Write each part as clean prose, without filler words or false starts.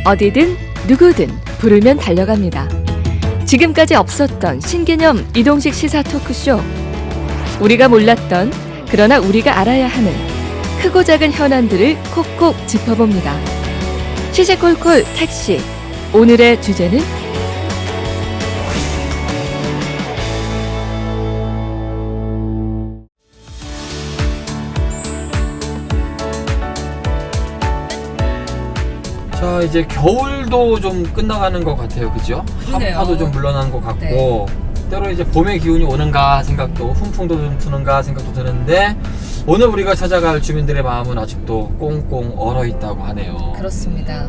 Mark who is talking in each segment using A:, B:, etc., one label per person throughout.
A: 어디든 누구든 부르면 달려갑니다. 지금까지 없었던 신개념 이동식 시사 토크쇼. 우리가 몰랐던 그러나 우리가 알아야 하는 크고 작은 현안들을 콕콕 짚어봅니다. 시시콜콜 택시. 오늘의 주제는
B: 자, 이제 겨울도 좀 끝나가는 것 같아요, 그죠?
C: 그러네요.
B: 한파도 좀 물러난 것 같고,
C: 네.
B: 때로 이제 봄의 기운이 오는가 생각도, 훈풍도 좀 부는가 생각도 드는데, 오늘 우리가 찾아갈 주민들의 마음은 아직도 꽁꽁 얼어 있다고 하네요.
C: 그렇습니다.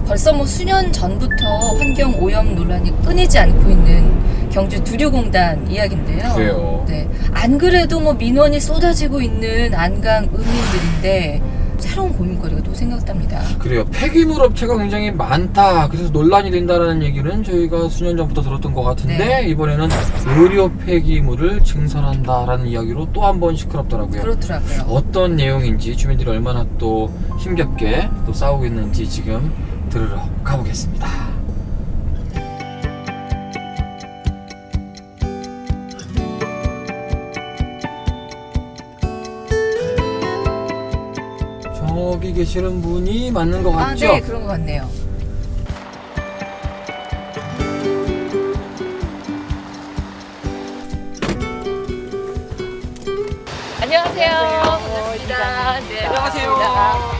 C: 벌써 수년 전부터 환경 오염 논란이 끊이지 않고 있는 경주 두류공단 이야기인데요.
B: 그래요.
C: 네. 안 그래도 민원이 쏟아지고 있는 안강 의민들인데 새로운 고민거리가 또 생겼답니다.
B: 그래요. 폐기물 업체가 굉장히 많다. 그래서 논란이 된다는 얘기는 저희가 수년 전부터 들었던 것 같은데,
C: 네.
B: 이번에는 의료 폐기물을 증설한다라는 이야기로 또 한 번 시끄럽더라고요.
C: 그렇더라고요.
B: 어떤 내용인지, 주민들이 얼마나 또 힘겹게 또 싸우고 있는지 지금 들으러 가보겠습니다. 저기 계시는 분이 맞는 것 같죠?
C: 네, 그런 것 같네요. 안녕하세요. 반갑습니다. 네,
B: 안녕하세요.
C: 반갑습니다.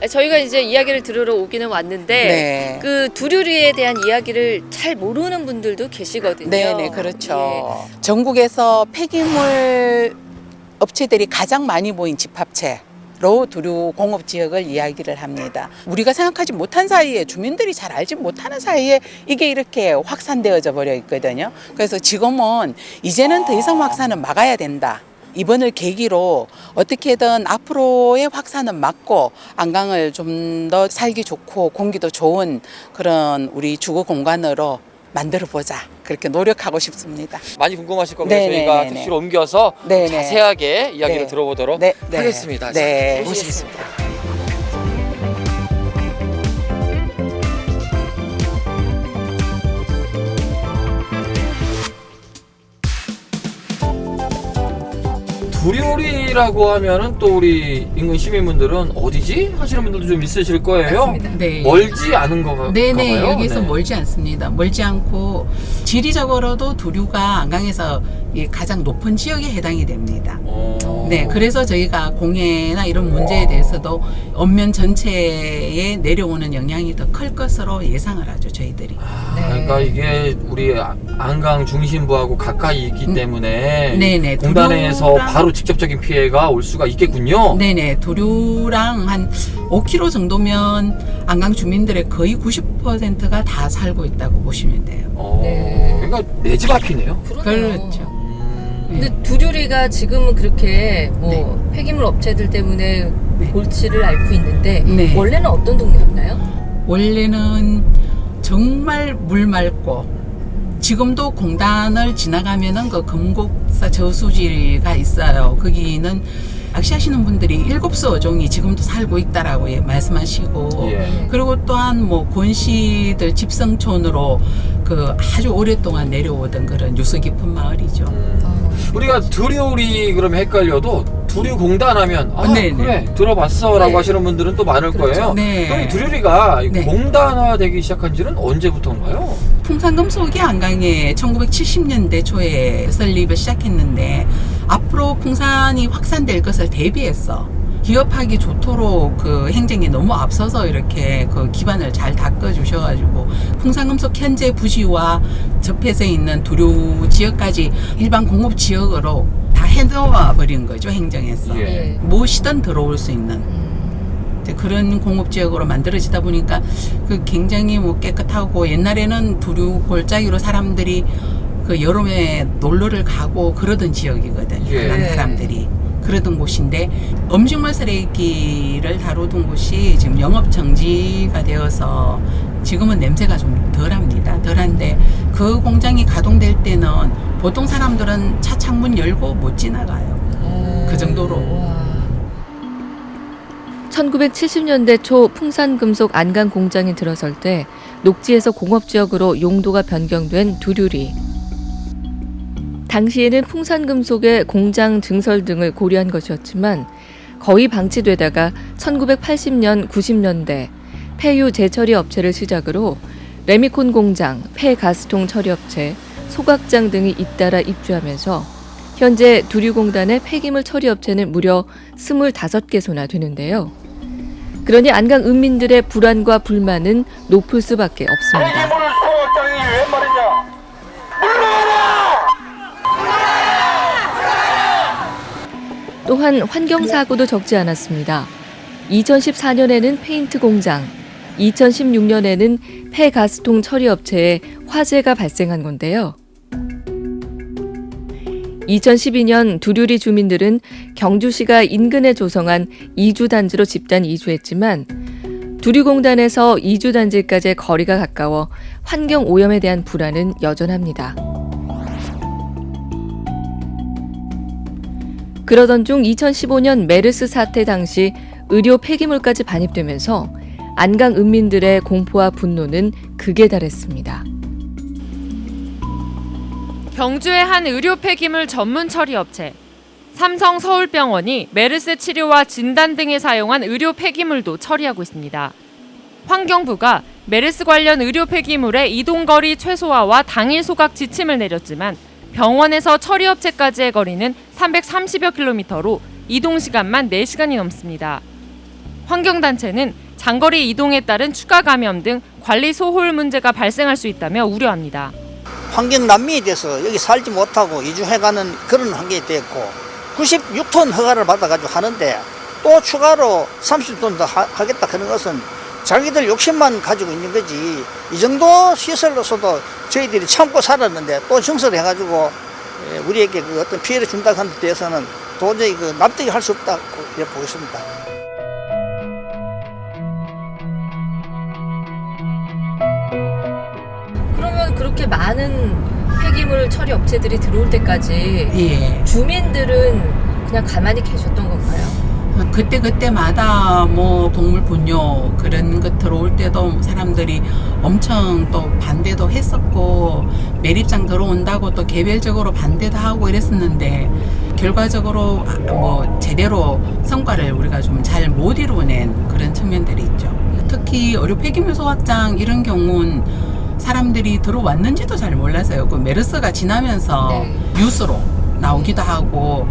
C: 저희가 이제 이야기를 들으러 오기는 왔는데
D: 네.
C: 그 두류리에 대한 이야기를 잘 모르는 분들도 계시거든요.
D: 네, 그렇죠. 전국에서 폐기물 업체들이 가장 많이 모인 집합체로 두류 공업 지역을 이야기를 합니다. 우리가 생각하지 못한 사이에, 주민들이 잘 알지 못하는 사이에 이게 이렇게 확산되어져 버려 있거든요. 그래서 지금은 이제는 더 이상 확산은 막아야 된다. 이번을 계기로 어떻게든 앞으로의 확산은 막고 안강을 좀 더 살기 좋고 공기도 좋은 그런 우리 주거 공간으로 만들어 보자, 그렇게 노력하고 싶습니다.
B: 많이 궁금하실 거고요.
D: 네,
B: 저희가
D: 네, 네.
B: 택시로 옮겨서
D: 네, 네.
B: 자세하게 이야기를
D: 네.
B: 들어보도록
D: 네, 네.
B: 하겠습니다.
D: 네.
B: 자, 모시겠습니다. 두류리라고 하면은 또 우리 인근 시민분들은 어디지? 하시는 분들도 좀 있으실 거예요.
C: 맞습니다.
E: 네.
B: 멀지 않은 거가
E: 네네,
B: 봐요.
E: 여기서
B: 네.
E: 멀지 않습니다. 멀지 않고 지리적으로도 두류가 안강에서 가장 높은 지역에 해당이 됩니다. 네, 그래서 저희가 공해나 이런 문제에 대해서도 읍면 전체에 내려오는 영향이 더 클 것으로 예상을 하죠, 저희들이.
C: 네.
B: 그러니까 이게 우리 안강 중심부하고 가까이 있기 때문에
E: 네네,
B: 공단에서
E: 두류랑-
B: 바로 직접적인 피해가 올 수가 있겠군요.
E: 네네, 두류랑 한 5km 정도면 안강 주민들의 거의 90%가 다 살고 있다고 보시면 돼요.
C: 네.
B: 그러니까 내 집 앞이네요.
C: 그러네요.
E: 그렇죠.
C: 근데 두류리가 지금은 그렇게
E: 네.
C: 폐기물 업체들 때문에
E: 네.
C: 골치를 앓고 있는데
E: 네.
C: 원래는 어떤 동네였나요?
E: 원래는 정말 물 맑고, 지금도 공단을 지나가면은 그 금곡사 저수지가 있어요. 거기는 낚시하시는 분들이 7수 어종이 지금도 살고 있다라고 말씀하시고,
B: 예.
E: 그리고 또한 권씨들 집성촌으로 그 아주 오랫동안 내려오던 그런 유서 깊은 마을이죠.
B: 우리가 두류리 그러면 헷갈려도 두류공단 하면
E: 네네.
B: 그래 들어봤어라고
C: 네.
B: 하시는 분들은 또 많을
C: 그렇죠.
B: 거예요.
E: 네.
B: 그럼 이 두류리가
E: 네.
B: 공단화되기 시작한 지는 언제부터인가요?
E: 풍산금속이 안강에 1970년대 초에 설립을 시작했는데, 앞으로 풍산이 확산될 것을 대비해서 기업하기 좋도록 그 행정이 너무 앞서서 이렇게 그 기반을 잘 닦아 주셔가지고 풍산금속 현재 부지와 접해져 있는 두류 지역까지 일반 공업 지역으로 다 해놓아 버린 거죠, 행정에서.
B: 예.
E: 무엇이든 들어올 수 있는 이제 그런 공업 지역으로 만들어지다 보니까 그 굉장히 깨끗하고, 옛날에는 두류 골짜기로 사람들이 그 여름에 놀러를 가고 그러던 지역이거든요.
B: 예.
E: 그런 사람들이 그러던 곳인데, 음식물 쓰레기를 다루던 곳이 지금 영업 정지가 되어서 지금은 냄새가 좀 덜합니다. 덜한데 그 공장이 가동될 때는 보통 사람들은 차 창문 열고 못 지나가요. 그 정도로.
C: 와.
A: 1970년대 초 풍산금속 안강 공장이 들어설 때 녹지에서 공업지역으로 용도가 변경된 두류리. 당시에는 풍산금속의 공장 증설 등을 고려한 것이었지만 거의 방치되다가 1980년, 90년대 폐유 재처리 업체를 시작으로 레미콘 공장, 폐가스통 처리업체, 소각장 등이 잇따라 입주하면서 현재 두류공단의 폐기물 처리업체는 무려 25개소나 되는데요. 그러니 안강 읍민들의 불안과 불만은 높을 수밖에 없습니다.
F: 폐기물 소각장이 웬 말이냐? 물러가라!
A: 또한 환경사고도 적지 않았습니다. 2014년에는 페인트 공장, 2016년에는 폐가스통 처리업체에 화재가 발생한 건데요. 2012년 두류리 주민들은 경주시가 인근에 조성한 이주단지로 집단 이주했지만 두류공단에서 이주단지까지의 거리가 가까워 환경오염에 대한 불안은 여전합니다. 그러던 중 2015년 메르스 사태 당시 의료 폐기물까지 반입되면서 안강 읍민들의 공포와 분노는 극에 달했습니다.
G: 경주의 한 의료 폐기물 전문 처리 업체 삼성 서울병원이 메르스 치료와 진단 등에 사용한 의료 폐기물도 처리하고 있습니다. 환경부가 메르스 관련 의료 폐기물의 이동거리 최소화와 당일 소각 지침을 내렸지만 병원에서 처리업체까지의 거리는 330여 킬로미터로 이동 시간만 4시간이 넘습니다. 환경단체는 장거리 이동에 따른 추가 감염 등 관리 소홀 문제가 발생할 수 있다며 우려합니다.
H: 환경 난민이 돼서 여기 살지 못하고 이주해가는 그런 환경이 됐고 96톤 허가를 받아가지고 하는데 또 추가로 30톤 더 하겠다 하는 것은 자기들 욕심만 가지고 있는 거지. 이 정도 시설로서도 저희들이 참고 살았는데 또 증설해가지고 우리에게 그 어떤 피해를 준다고 하는 데 대해서는 도저히 그 납득이 할 수 없다고 이렇게 보겠습니다.
C: 그러면 그렇게 많은 폐기물 처리 업체들이 들어올 때까지
E: 예.
C: 주민들은 그냥 가만히 계셨던 건가요?
E: 그때마다 뭐 동물 분뇨 그런 것 들어올 때도 사람들이 엄청 또 반대도 했었고 매립장 들어온다고 또 개별적으로 반대도 하고 이랬었는데 결과적으로 뭐 제대로 성과를 우리가 좀 잘 못 이루어낸 그런 측면들이 있죠. 특히 의료 폐기물 소각장 이런 경우는 사람들이 들어왔는지도 잘 몰라서요. 그 메르스가 지나면서
C: 네.
E: 뉴스로 나오기도 하고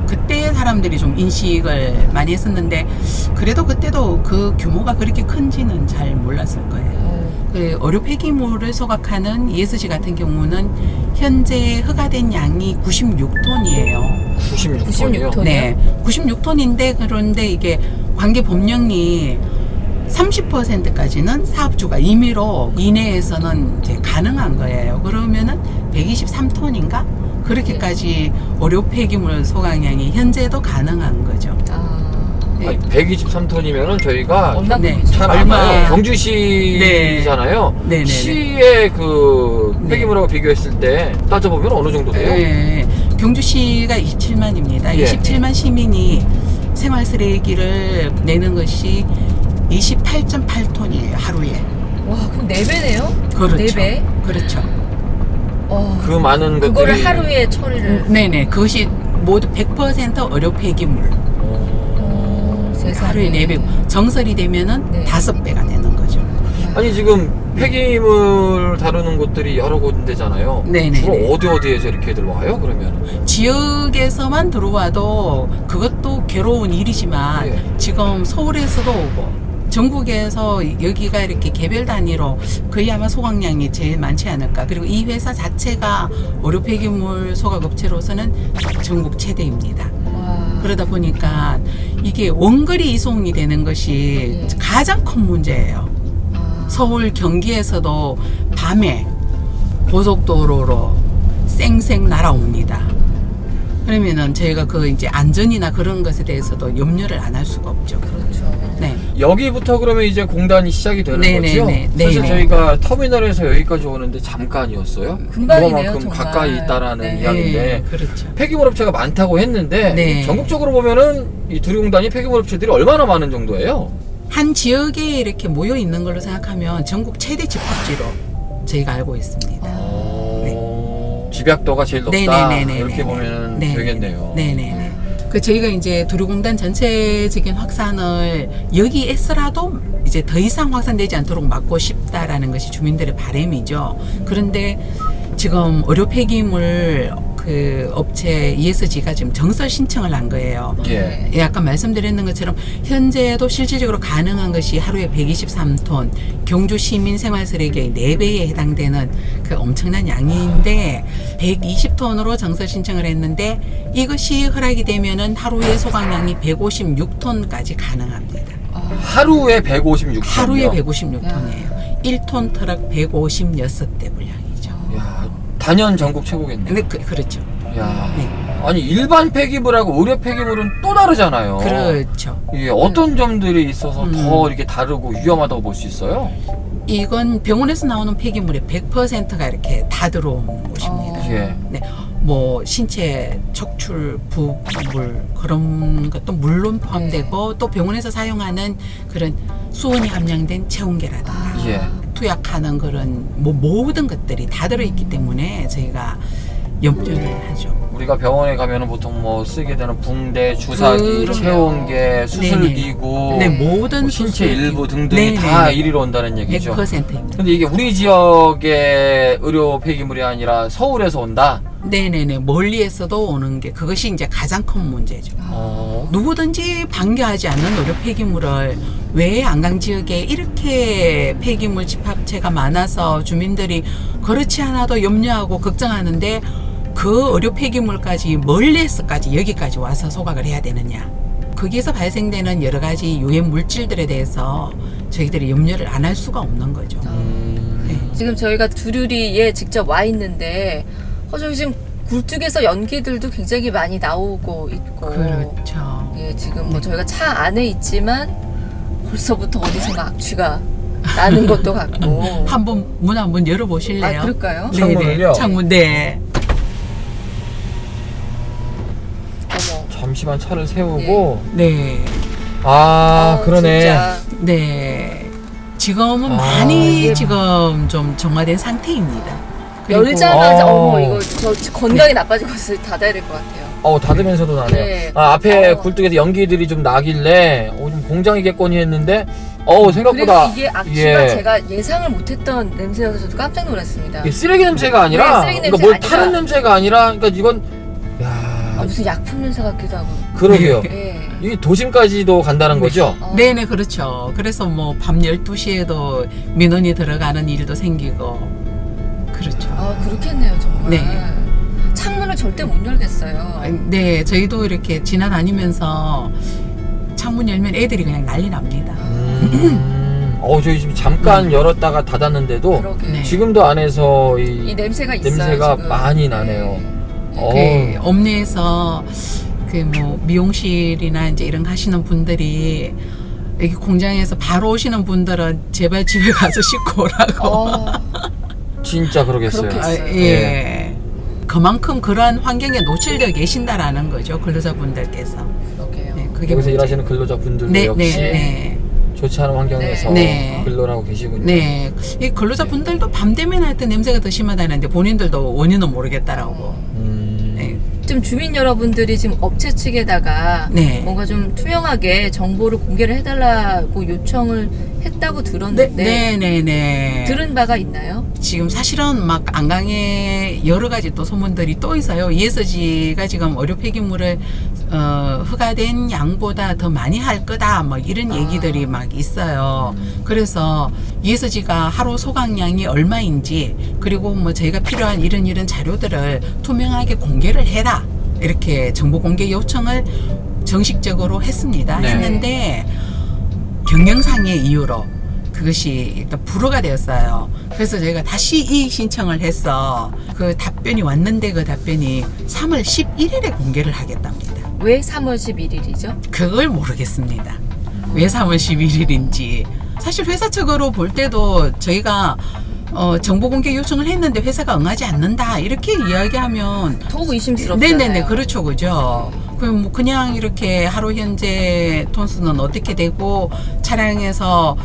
E: 그때 사람들이 좀 인식을 많이 했었는데 그래도 그때도 그 규모가 그렇게 큰지는 잘 몰랐을 거예요. 그 의료 폐기물을 소각하는 ESG 같은 경우는 현재 허가된 양이 96톤이에요.
B: 96톤이요?
E: 네, 96톤인데 그런데 이게 관계 법령이 30%까지는 사업주가 임의로 이내에서는 이제 가능한 거예요. 그러면은 123톤인가? 그렇게까지 의료 폐기물 소각량이 현재도 가능한 거죠. 네.
B: 아니, 123톤이면은 저희가
C: 얼마큼
E: 네.
C: 이죠?
B: 잘
E: 얼마-
B: 알아요. 경주시잖아요.
E: 네. 네네네.
B: 시의 그 폐기물하고 비교했을 때 따져보면 어느 정도 돼요?
E: 네. 경주시가 27만입니다.
B: 예.
E: 27만 시민이 생활 쓰레기를 내는 것이 28.8톤이에요, 하루에.
C: 와, 그럼 4배네요?
E: 그렇죠.
C: 4배?
E: 그렇죠.
B: 그 많은
C: 그거를
B: 것들이
C: 하루에 처리를
E: 네네. 그것이 모두 100% 의료 폐기물.
C: 세상에.
E: 하루에 4배. 정설이 되면은
C: 네.
E: 5배가 되는 거죠.
B: 아니 지금 폐기물 다루는 곳들이 여러 군데잖아요.
E: 네네네.
B: 주로 어디에서 이렇게들 와요? 그러면
E: 지역에서만 들어와도 그것도 괴로운 일이지만
B: 예.
E: 지금 서울에서도 오고 전국에서 여기가 이렇게 개별 단위로 거의 아마 소각량이 제일 많지 않을까. 그리고 이 회사 자체가 의료 폐기물 소각업체로서는 전국 최대입니다.
C: 와.
E: 그러다 보니까 이게 원거리 이송이 되는 것이
C: 예.
E: 가장 큰 문제예요. 서울 경기에서도 밤에 고속도로로 쌩쌩 날아옵니다. 그러면은 저희가 그 이제 안전이나 그런 것에 대해서도 염려를 안 할 수가 없죠.
C: 그렇죠.
E: 네.
B: 여기부터 그러면 이제 공단이 시작이 되는
E: 네네네.
B: 거죠?
E: 네네.
B: 사실 저희가 터미널에서 여기까지 오는데 잠깐이었어요.
C: 금방이네요,
B: 그만큼
C: 정말.
B: 가까이 있다라는
C: 네.
B: 이야기인데
E: 네, 그렇죠.
B: 폐기물 업체가 많다고 했는데
E: 네.
B: 전국적으로 보면은 이 두류공단이 폐기물 업체들이 얼마나 많은 정도예요?
E: 한 지역에 이렇게 모여 있는 걸로 생각하면 전국 최대 집합지로 저희가 알고 있습니다.
B: 집약도가 제일 높다.
E: 네네네네.
B: 이렇게 보면 되겠네요.
E: 네네네. 그 저희가 이제 두류공단 전체적인 확산을 여기에서라도 이제 더 이상 확산되지 않도록 막고 싶다라는 것이 주민들의 바람이죠. 그런데 지금 의료 폐기물 그 업체 ESG가 지금 정설 신청을 한 거예요.
B: 예.
E: 예, 아까 말씀드렸는 것처럼 현재도 실질적으로 가능한 것이 하루에 123톤, 경주 시민 생활 쓰레기의 4배에 해당되는 그 엄청난 양인데 120톤으로 정설 신청을 했는데 이것이 허락이 되면은 하루에 소각량이 156톤까지 가능합니다.
B: 하루에 156톤이요?
E: 하루에 156톤이에요. 1톤 트럭 156대 분량이죠.
B: 야, 단연 전국 최고겠네.
E: 네, 그렇죠.
B: 야,
E: 네.
B: 아니 일반 폐기물하고 의료 폐기물은 또 다르잖아요.
E: 그렇죠.
B: 이게 어떤 점들이 있어서 더 이렇게 다르고 위험하다고 볼 수 있어요?
E: 이건 병원에서 나오는 폐기물의 100%가 이렇게 다 들어오는 곳입니다.
B: 예.
E: 네, 뭐 신체 척출 부물 그런 것도 물론 포함되고 또 병원에서 사용하는 그런 수온이 함량된 체온계라든가
B: 예.
E: 투약하는 그런 뭐 모든 것들이 다 들어있기 때문에 저희가 염려를 하죠.
B: 우리가 병원에 가면은 보통 뭐 쓰게 되는 붕대, 주사기,
E: 그럼요.
B: 체온계, 수술기구,
E: 네, 모든
B: 뭐 신체
E: 수술기구.
B: 일부 등등이
E: 네네.
B: 다 이리로 온다는 얘기죠.
E: 100%입니다.
B: 근데 이게 우리 지역의 의료 폐기물이 아니라 서울에서 온다?
E: 네네네. 멀리에서도 오는 게 그것이 이제 가장 큰 문제죠. 누구든지 반겨하지 않는 의료 폐기물을 왜 안강 지역에 이렇게 폐기물 집합체가 많아서 주민들이 그렇지 않아도 염려하고 걱정하는데 그 의료 폐기물까지 멀리에서까지 여기까지 와서 소각을 해야 되느냐. 거기에서 발생되는 여러 가지 유해 물질들에 대해서 저희들이 염려를 안 할 수가 없는 거죠. 네.
C: 지금 저희가 두류리에 직접 와 있는데 저기 지금 굴뚝에서 연기들도 굉장히 많이 나오고 있고
E: 그렇죠.
C: 예, 지금 뭐 저희가 차 안에 있지만 벌써부터 어디선가 악취가 나는 것도 같고
E: 한번 문 한번 열어보실래요?
C: 아, 그럴까요?
B: 창문을요?
E: 창문, 네.
C: 어머.
B: 잠시만 차를 세우고
E: 네.
B: 그러네.
C: 진짜.
E: 네. 지금은
B: 아,
E: 많이
C: 이게
E: 지금 좀 정화된 상태입니다. 그리고
C: 열자마자 어머 이거 저 건강이 나빠지고 있어요. 닫아야 될 것 같아요.
B: 닫으면서도 나네요.
C: 네.
B: 앞에 굴뚝에서 연기들이 좀 나길래 좀 공장이겠거니 했는데 생각보다
C: 그리고 이게 악취가
B: 예.
C: 제가 예상을 못했던 냄새여서 저도 깜짝 놀랐습니다.
B: 이게 쓰레기 냄새가 아니라
C: 네, 쓰레기
B: 그러니까
C: 냄새가
B: 뭘
C: 아니라.
B: 타는 냄새가 아니라 그러니까 이건
C: 무슨 약품 냄새 같기도 하고.
B: 그러게요.
C: 예.
B: 이 도심까지도 간다는 거죠?
E: 네네, 그렇죠. 그래서 뭐 밤 12시에도 민원이 들어가는 일도 생기고. 그렇죠.
C: 그렇겠네요, 정말.
E: 네.
C: 창문을 절대 못 열겠어요.
E: 네, 저희도 이렇게 지나다니면서 창문 열면 애들이 그냥 난리 납니다.
B: 저희 지금 잠깐 열었다가 닫았는데도
C: 그러게.
E: 네.
B: 지금도 안에서
C: 이 냄새가 있어요.
B: 냄새가
C: 지금.
B: 많이 나네요.
C: 네.
E: 그 업내에서 그 뭐 미용실이나 이제 이런 거 하시는 분들이 여기 공장에서 바로 오시는 분들은 제발 집에 가서 씻고 오라고.
B: 진짜 그러겠어요.
C: 그렇겠어요.
E: 예. 그만큼 그러한 환경에 노출되어 계신다라는 거죠, 근로자분들께서.
C: 그러게요.
E: 네, 그게
B: 여기서
E: 문제.
B: 일하시는 근로자분들도
E: 네,
B: 역시
E: 네,
B: 좋지 않은 환경에서
E: 네.
B: 근로를 하고 계시군요.
E: 네. 이 근로자분들도 밤 되면 할 때 냄새가 더 심하다는데 본인들도 원인은 모르겠다라고. 네.
C: 지금 주민 여러분들이 지금 업체 측에다가
E: 네.
C: 뭔가 좀 투명하게 정보를 공개를 해달라고 요청을 했다고 들었는데
E: 네.
C: 들은 바가 있나요?
E: 지금 사실은 막 안강에 여러 가지 또 소문들이 또 있어요. ESG가 지금 의료 폐기물을 허가된 양보다 더 많이 할 거다, 뭐 이런 얘기들이 막 있어요. 그래서 ESG가 하루 소각량이 얼마인지, 그리고 뭐 저희가 필요한 이런 자료들을 투명하게 공개를 해라, 이렇게 정보 공개 요청을 정식적으로 했습니다.
B: 네.
E: 했는데 경영상의 이유로 그것이 일단 불허가 되었어요. 그래서 저희가 다시 이의 신청을 해서 그 답변이 왔는데 그 답변이 3월 11일에 공개를 하겠답니다.
C: 왜 3월 11일이죠?
E: 그걸 모르겠습니다. 왜 3월 11일인지. 사실 회사 측으로 볼 때도 저희가 정보 공개 요청을 했는데 회사가 응하지 않는다 이렇게 이야기하면
C: 더욱 의심스럽잖아요.
E: 네네네 그렇죠 그죠. 그럼 뭐 그냥 이렇게 하루 현재 톤수는 어떻게 되고 차량에서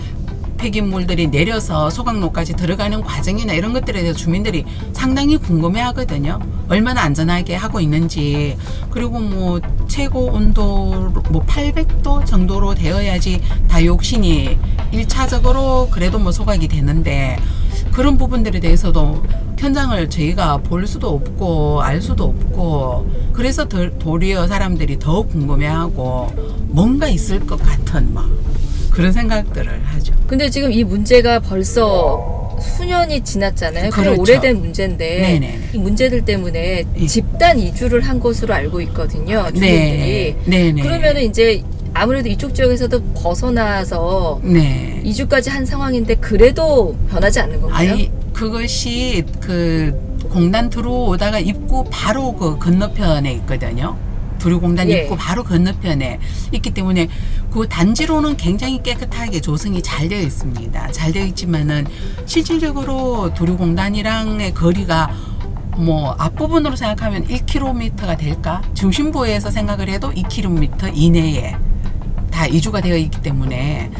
E: 폐기물들이 내려서 소각로까지 들어가는 과정이나 이런 것들에 대해서 주민들이 상당히 궁금해 하거든요. 얼마나 안전하게 하고 있는지. 그리고 뭐 최고 온도 뭐 800도 정도로 되어야지 다이옥신이 1차적으로 그래도 뭐 소각이 되는데 그런 부분들에 대해서도 현장을 저희가 볼 수도 없고 알 수도 없고 그래서 도리어 사람들이 더 궁금해하고 뭔가 있을 것 같은 막 그런 생각들을 하죠.
C: 근데 지금 이 문제가 벌써 수년이 지났잖아요. 꽤
E: 그렇죠.
C: 오래된 문제인데
E: 네네네.
C: 이 문제들 때문에
E: 예.
C: 집단 이주를 한 것으로 알고 있거든요. 주민들이.
E: 네네.
C: 그러면은 이제 아무래도 이쪽 지역에서도 벗어나서
E: 네.
C: 이주까지 한 상황인데 그래도 변하지 않는 건가요?
E: 아니 그것이 그 공단 들어오다가 입구 바로 그 건너편에 있거든요. 두류공단
C: 예.
E: 입구 바로 건너편에 있기 때문에 그 단지로는 굉장히 깨끗하게 조성이 잘 되어 있습니다. 잘 되어 있지만은 실질적으로 두류공단이랑의 거리가 뭐 앞부분으로 생각하면 1km가 될까? 중심부에서 생각을 해도 2km 이내에 다 이주가 되어 있기 때문에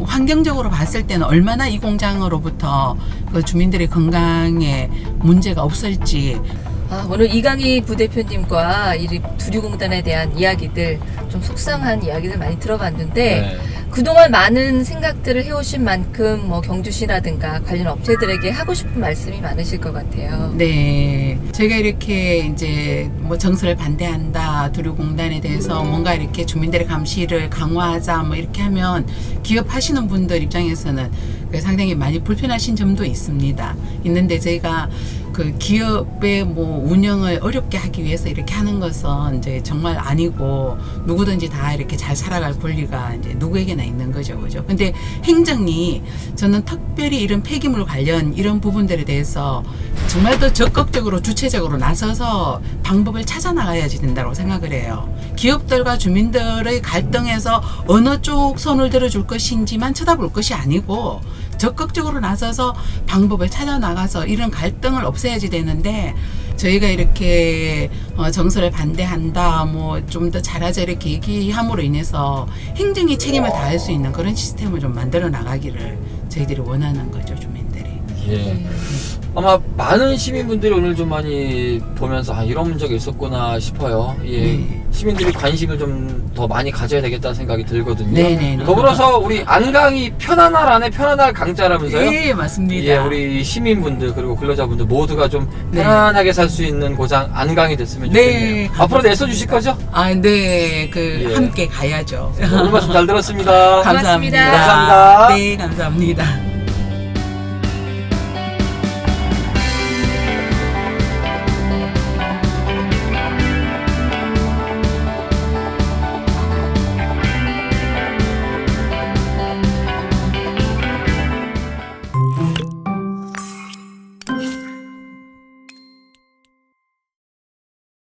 E: 환경적으로 봤을 때는 얼마나 이 공장으로부터 그 주민들의 건강에 문제가 없을지.
C: 오늘 이강희 부대표님과 이 두류공단에 대한 이야기들 좀 속상한 이야기들 많이 들어봤는데
B: 네.
C: 그동안 많은 생각들을 해오신 만큼 뭐 경주시라든가 관련 업체들에게 하고 싶은 말씀이 많으실 것 같아요.
E: 네, 저희가 이렇게 이제 뭐 정서를 반대한다, 두류공단에 대해서 뭔가 이렇게 주민들의 감시를 강화하자, 뭐 이렇게 하면 기업하시는 분들 입장에서는 상당히 많이 불편하신 점도 있습니다. 있는데 저희가 그 기업의 뭐 운영을 어렵게 하기 위해서 이렇게 하는 것은 이제 정말 아니고 누구든지 다 이렇게 잘 살아갈 권리가 이제 누구에게나 있는 거죠, 그죠? 근데 행정이 저는 특별히 이런 폐기물 관련 이런 부분들에 대해서 정말 더 적극적으로 주체적으로 나서서 방법을 찾아 나가야지 된다고 생각을 해요. 기업들과 주민들의 갈등에서 어느 쪽 손을 들어줄 것인지만 쳐다볼 것이 아니고 적극적으로 나서서 방법을 찾아 나가서 이런 갈등을 없애야지 되는데 저희가 이렇게 정서를 반대한다, 뭐 좀 더 잘하자 이렇게 얘기함으로 인해서 행정이 책임을 다할 수 있는 그런 시스템을 좀 만들어 나가기를 저희들이 원하는 거죠, 주민들이.
B: 예. 아마 많은 시민분들이 오늘 좀 많이 보면서 이런 문제가 있었구나 싶어요. 예.
E: 네.
B: 시민들이 관심을 좀 더 많이 가져야 되겠다는 생각이 들거든요.
E: 네네.
B: 더불어서 우리 안강이 편안할 안에 편안할 강자라면서요?
E: 예, 맞습니다.
B: 예, 우리 시민분들 그리고 근로자분들 모두가 좀
E: 네.
B: 편안하게 살 수 있는 고장 안강이 됐으면
E: 네,
B: 좋겠네요.
E: 감사합니다.
B: 앞으로 내서 주실 거죠?
E: 네,
B: 예.
E: 함께 가야죠.
B: 오늘 말씀 잘 들었습니다.
E: 감사합니다.
C: 고맙습니다.
B: 감사합니다.
E: 네, 감사합니다.